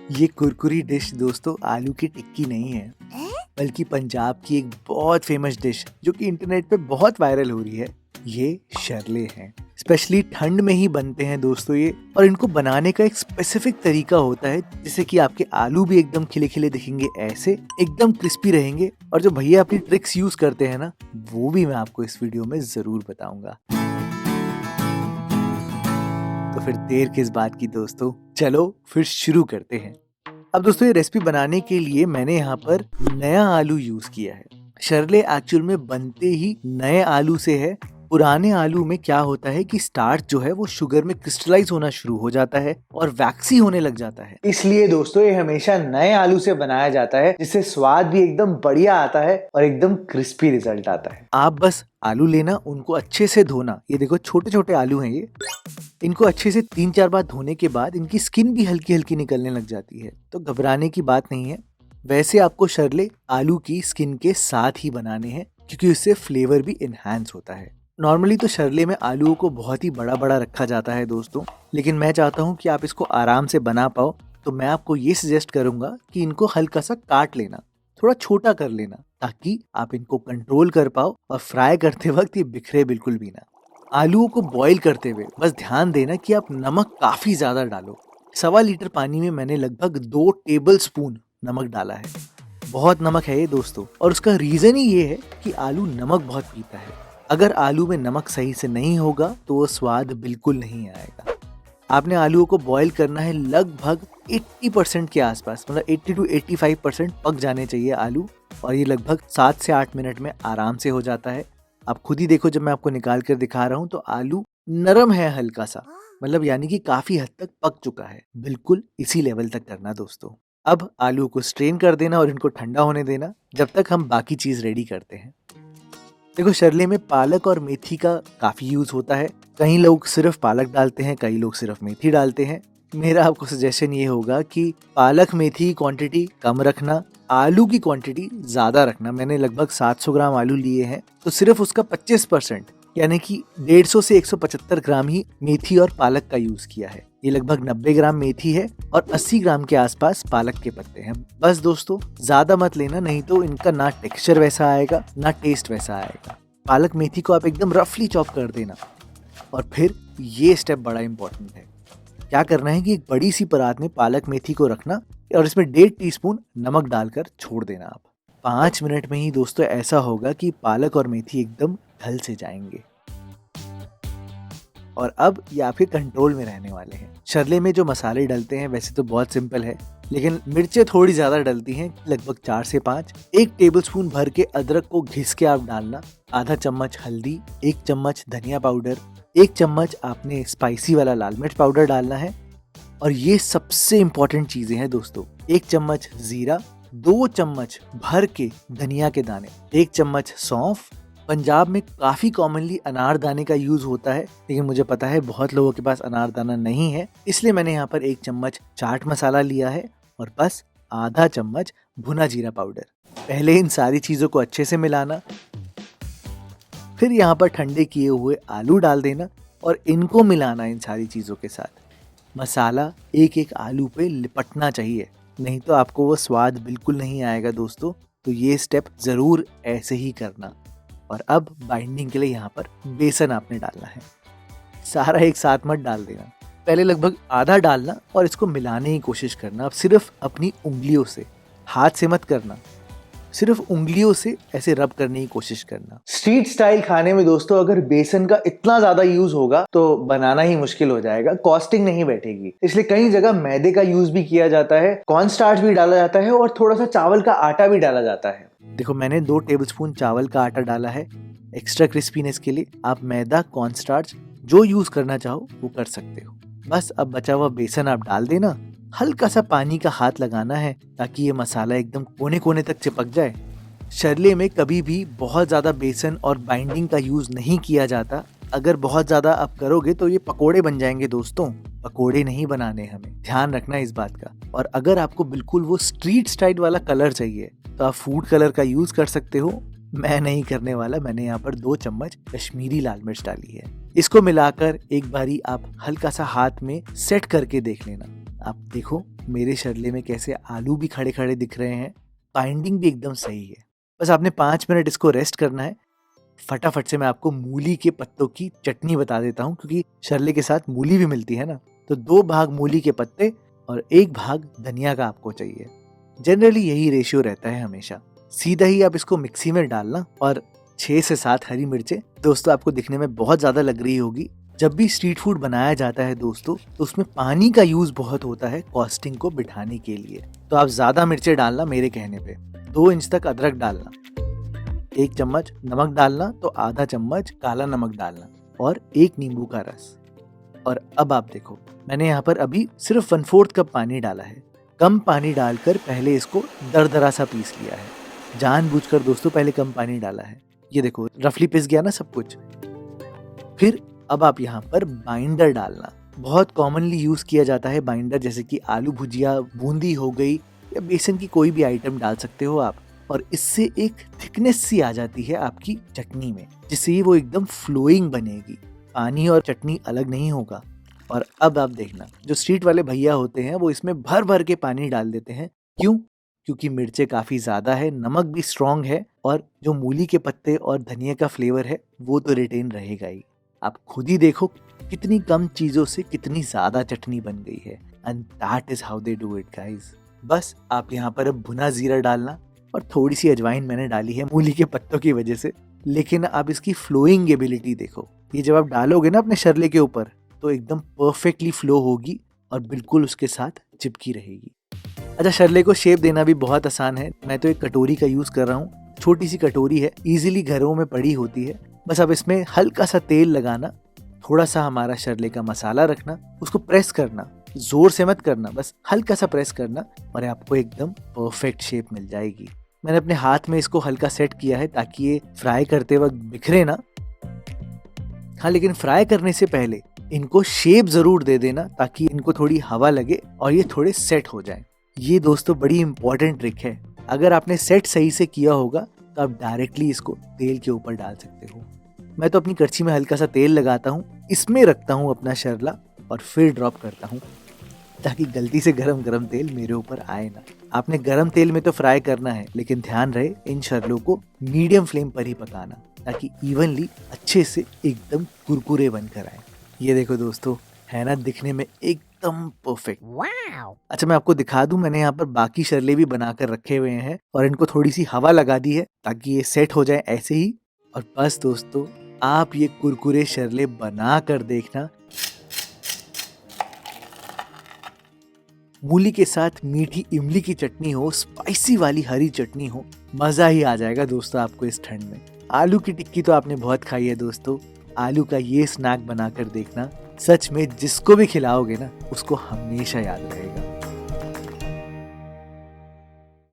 ये कुरकुरी डिश दोस्तों आलू की टिक्की नहीं है, बल्कि पंजाब की एक बहुत फेमस डिश जो कि इंटरनेट पे बहुत वायरल हो रही है। ये शरले हैं। स्पेशली ठंड में ही बनते हैं दोस्तों ये, और इनको बनाने का एक स्पेसिफिक तरीका होता है जिससे कि आपके आलू भी एकदम खिले खिले दिखेंगे, ऐसे एकदम क्रिस्पी रहेंगे। और जो भैया अपनी ट्रिक्स यूज करते हैं ना, वो भी मैं आपको इस वीडियो में जरूर बताऊंगा। तो फिर देर किस बात की दोस्तों, चलो फिर शुरू करते हैं। अब दोस्तों ये रेसिपी बनाने के लिए मैंने यहाँ पर नया आलू यूज किया है। शरले एक्चुअल में बनते ही नए आलू से है। पुराने आलू में क्या होता है कि स्टार्च जो है वो शुगर में क्रिस्टलाइज होना शुरू हो जाता है और वैक्सी होने लग जाता है। इसलिए दोस्तों ये हमेशा नए आलू से बनाया जाता है, जिससे स्वाद भी एकदम बढ़िया आता है और एकदम क्रिस्पी रिजल्ट आता है। आप बस आलू लेना, उनको अच्छे से धोना। ये देखो छोटे छोटे आलू हैं ये। इनको अच्छे से 3-4 बार धोने के बाद इनकी स्किन भी हल्की हल्की निकलने लग जाती है, तो घबराने की बात नहीं है। वैसे आपको शरले आलू की स्किन के साथ ही बनाने हैं, क्योंकि उससे फ्लेवर भी इनहैंस होता है। नॉर्मली तो शरले में आलूओं को बहुत ही बड़ा बड़ा रखा जाता है दोस्तों, लेकिन मैं चाहता हूँ कि आप इसको आराम से बना पाओ, तो मैं आपको ये सजेस्ट करूंगा कि इनको हल्का सा काट लेना, थोड़ा छोटा कर लेना, ताकि आप इनको कंट्रोल कर पाओ और फ्राई करते वक्त ये बिखरे बिल्कुल भी ना। आलूओं को बॉईल करते हुए बस ध्यान देना कि आप नमक काफी ज्यादा डालो। 1.25 लीटर पानी में मैंने लगभग 2 टेबल स्पून नमक डाला है। बहुत नमक है ये दोस्तों, और उसका रीजन ही ये है कि आलू नमक बहुत पीता है। अगर आलू में नमक सही से नहीं होगा तो वो स्वाद बिल्कुल नहीं आएगा। आपने आलूओं को बॉईल करना है लगभग 80% के आसपास, मतलब 80 to 85% पक जाने चाहिए आलू, और ये लगभग 7 से 8 मिनट में आराम से हो जाता है। आप खुद ही देखो, जब मैं आपको निकाल कर दिखा रहा हूँ तो आलू नरम है हल्का सा, मतलब यानी कि काफी हद तक पक चुका है। बिल्कुल इसी लेवल तक करना दोस्तों। अब आलू को स्ट्रेन कर देना और इनको ठंडा होने देना, जब तक हम बाकी चीज रेडी करते हैं। देखो शरले में पालक और मेथी का काफी यूज होता है। कई लोग सिर्फ पालक डालते हैं, कई लोग सिर्फ मेथी डालते हैं। मेरा आपको सजेशन ये होगा कि पालक मेथी की क्वांटिटी कम रखना, आलू की क्वांटिटी ज्यादा रखना। मैंने लगभग 700 ग्राम आलू लिए हैं, तो सिर्फ उसका 25% यानी कि 150 से 175 ग्राम ही मेथी और पालक का यूज किया है। ये लगभग 90 ग्राम मेथी है और 80 ग्राम के आसपास पालक के पत्ते हैं। बस दोस्तों ज्यादा मत लेना, नहीं तो इनका ना टेक्सचर वैसा आएगा ना टेस्ट वैसा आएगा। पालक मेथी को आप एकदम रफली चॉप कर देना। और फिर ये स्टेप बड़ा इंपॉर्टेंट है। क्या करना है कि एक बड़ी सी परात में पालक मेथी को रखना और इसमें 1.5 टीस्पून नमक डालकर छोड़ देना। आप 5 मिनट में ही दोस्तों ऐसा होगा कि पालक और मेथी एकदम ढल से जाएंगे, और अब ये आपके कंट्रोल में रहने वाले हैं। शरले में जो मसाले डलते हैं वैसे तो बहुत सिंपल है, लेकिन मिर्चें थोड़ी ज्यादा डलती हैं, लगभग 4 से 5। 1 टेबलस्पून भर के अदरक को घिस के आप डालना, आधा चम्मच हल्दी, 1 चम्मच धनिया पाउडर, 1 चम्मच आपने स्पाइसी वाला लाल मिर्च पाउडर डालना है। और ये सबसे इम्पोर्टेंट चीजें हैं दोस्तों। 1 चम्मच जीरा, 2 चम्मच भर के धनिया के दाने, 1 चम्मच सौंफ। पंजाब में काफी कॉमनली अनारदाने का यूज होता है, लेकिन मुझे पता है बहुत लोगों के पास अनारदाना नहीं है, इसलिए मैंने यहाँ पर 1 चम्मच चाट मसाला लिया है, और बस आधा चम्मच भुना जीरा पाउडर। पहले इन सारी चीजों को अच्छे से मिलाना, फिर यहाँ पर ठंडे किए हुए आलू डाल देना और इनको मिलाना इन सारी चीजों के साथ। मसाला एक एक आलू पे लिपटना चाहिए, नहीं तो आपको वो स्वाद बिल्कुल नहीं आएगा दोस्तों। तो ये स्टेप जरूर ऐसे ही करना। और अब बाइंडिंग के लिए यहाँ पर बेसन आपने डालना है। सारा एक साथ मत डाल देना, पहले लगभग आधा डालना और इसको मिलाने की कोशिश करना। अब सिर्फ अपनी उंगलियों से, हाथ से मत करना, सिर्फ उंगलियों से ऐसे रब करने की कोशिश करना। स्ट्रीट स्टाइल खाने में दोस्तों अगर बेसन का इतना ज्यादा यूज होगा तो बनाना ही मुश्किल हो जाएगा, कॉस्टिंग नहीं बैठेगी। इसलिए कई जगह मैदे का यूज भी किया जाता है, कॉर्न स्टार्च भी डाला जाता है और थोड़ा सा चावल का आटा भी डाला जाता है। देखो मैंने 2 टेबलस्पून चावल का आटा डाला है एक्स्ट्रा क्रिस्पीनेस के लिए। आप मैदा, कॉर्न स्टार्च जो यूज करना चाहो वो कर सकते हो। बस अब बचा हुआ बेसन आप डाल देना, हल्का सा पानी का हाथ लगाना है ताकि ये मसाला एकदम कोने कोने तक चिपक जाए। शरले में कभी भी बहुत ज्यादा बेसन और बाइंडिंग का यूज नहीं किया जाता। अगर बहुत ज्यादा आप करोगे तो ये पकोड़े बन जाएंगे दोस्तों। पकोड़े नहीं बनाने, हमें ध्यान रखना इस बात का। और अगर आपको बिल्कुल वो स्ट्रीट स्टाइल वाला कलर चाहिए तो आप फूड कलर का यूज कर सकते हो। मैं नहीं करने वाला, मैंने यहाँ पर 2 चम्मच कश्मीरी लाल मिर्च डाली है। इसको मिलाकर एक बारी आप हल्का सा हाथ में सेट करके देख लेना। आप देखो मेरे शरले में कैसे आलू भी खड़े खड़े दिख रहे हैं, बाइंडिंग भी एकदम सही है। बस आपने 5 मिनट इसको रेस्ट करना है। फटाफट से मैं आपको मूली के पत्तों की चटनी बता देता हूँ, क्योंकि शरले के साथ मूली भी मिलती है ना। तो 2 भाग मूली के पत्ते और 1 भाग धनिया का आपको चाहिए। जनरली यही रेशियो रहता है हमेशा। सीधा ही आप इसको मिक्सी में डालना और 6 से 7 हरी मिर्चें। दोस्तों आपको दिखने में बहुत ज्यादा लग रही होगी। जब भी स्ट्रीट फूड बनाया जाता है दोस्तों, तो उसमें पानी का यूज बहुत होता है कॉस्टिंग को बिठाने के लिए। तो आप ज्यादा मिर्चें डालना मेरे कहने पे। 2 इंच तक अदरक डालना, 1 चम्मच नमक डालना, तो आधा चम्मच काला नमक डालना और 1 नींबू का रस। और अब आप देखो, मैंने यहाँ पर अभी सिर्फ 1/4 कप पानी डाला है। कम पानी डालकर पहले इसको दरदरा सा पीस लिया है। जानबूझकर दोस्तों पहले कम पानी डाला है। ये देखो रफली पिस गया ना सब कुछ। फिर अब आप यहाँ पर बाइंडर डालना। बहुत कॉमनली यूज किया जाता है बाइंडर, जैसे कि आलू भुजिया, बूंदी हो गई या बेसन की कोई भी आइटम डाल सकते हो आप। और इससे एक थिकनेस सी आ जाती है आपकी चटनी में, जिससे वो एकदम फ्लोइंग बनेगी। पानी और चटनी अलग नहीं होगा। और अब आप देखना, जो स्ट्रीट वाले भैया होते हैं वो इसमें भर भर के पानी डाल देते हैं। क्यों? क्योंकि मिर्चें काफी ज्यादा है, नमक भी स्ट्रांग है और जो मूली के पत्ते और धनिया का फ्लेवर है वो तो रिटेन रहेगा ही। आप खुद ही देखो कितनी कम चीजों से कितनी ज्यादा चटनी बन गई है। And that is how they do it guys. बस आप यहाँ पर अब भुना जीरा डालना और थोड़ी सी अजवाइन मैंने डाली है मूली के पत्तों की वजह से। लेकिन आप इसकी फ्लोइंग एबिलिटी देखो। ये जब आप डालोगे ना अपने शरले के ऊपर, तो एकदम परफेक्टली फ्लो होगी और बिल्कुल उसके साथ चिपकी रहेगी। अच्छा, शरले को शेप देना भी बहुत आसान है। मैं तो एक कटोरी का यूज कर रहा हूँ। छोटी सी कटोरी है, इजीली घरों में पड़ी होती है। बस अब इसमें हल्का सा तेल लगाना, थोड़ा सा हमारा शरले का मसाला रखना, उसको प्रेस करना, जोर से मत करना, बस हल्का सा प्रेस करना और आपको एकदम परफेक्ट शेप मिल जाएगी। मैंने अपने हाथ में इसको हल्का सेट किया है ताकि ये फ्राई करते वक्त बिखरे ना। हाँ, लेकिन फ्राई करने से पहले इनको शेप जरूर दे देना ताकि इनको थोड़ी हवा लगे और ये थोड़े सेट हो जाएं। ये दोस्तों बड़ी इंपॉर्टेंट ट्रिक है। अगर आपने सेट सही से किया होगा तो आप डायरेक्टली इसको तेल के ऊपर डाल सकते हो। मैं तो अपनी करछी में हल्का सा तेल लगाता हूँ, इसमें रखता हूँ अपना शरला और फिर ड्रॉप करता हूँ, ताकि गलती से गरम गरम तेल मेरे ऊपर आए ना। आपने गरम तेल में तो फ्राई करना है, लेकिन ध्यान रहे इन शरलों को मीडियम फ्लेम पर ही पकाना, ताकि इवनली अच्छे से एकदम कुरकुरे बनकर आए। ये देखो दोस्तों, है ना दिखने में एकदम परफेक्ट। अच्छा, मैं आपको दिखा दूं, मैंने यहाँ पर बाकी शरले भी बनाकर रखे हुए हैं और इनको थोड़ी सी हवा लगा दी है ताकि ये सेट हो जाए ऐसे ही। और बस दोस्तों, आप ये कुरकुरे शरले बना कर देखना। मूली के साथ मीठी इमली की चटनी हो, स्पाइसी वाली हरी चटनी हो, मजा ही आ जाएगा दोस्तों आपको इस ठंड में। आलू की टिक्की तो आपने बहुत खाई है दोस्तों। आलू का ये स्नैक बनाकर देखना, सच में जिसको भी खिलाओगे ना उसको हमेशा याद रहेगा।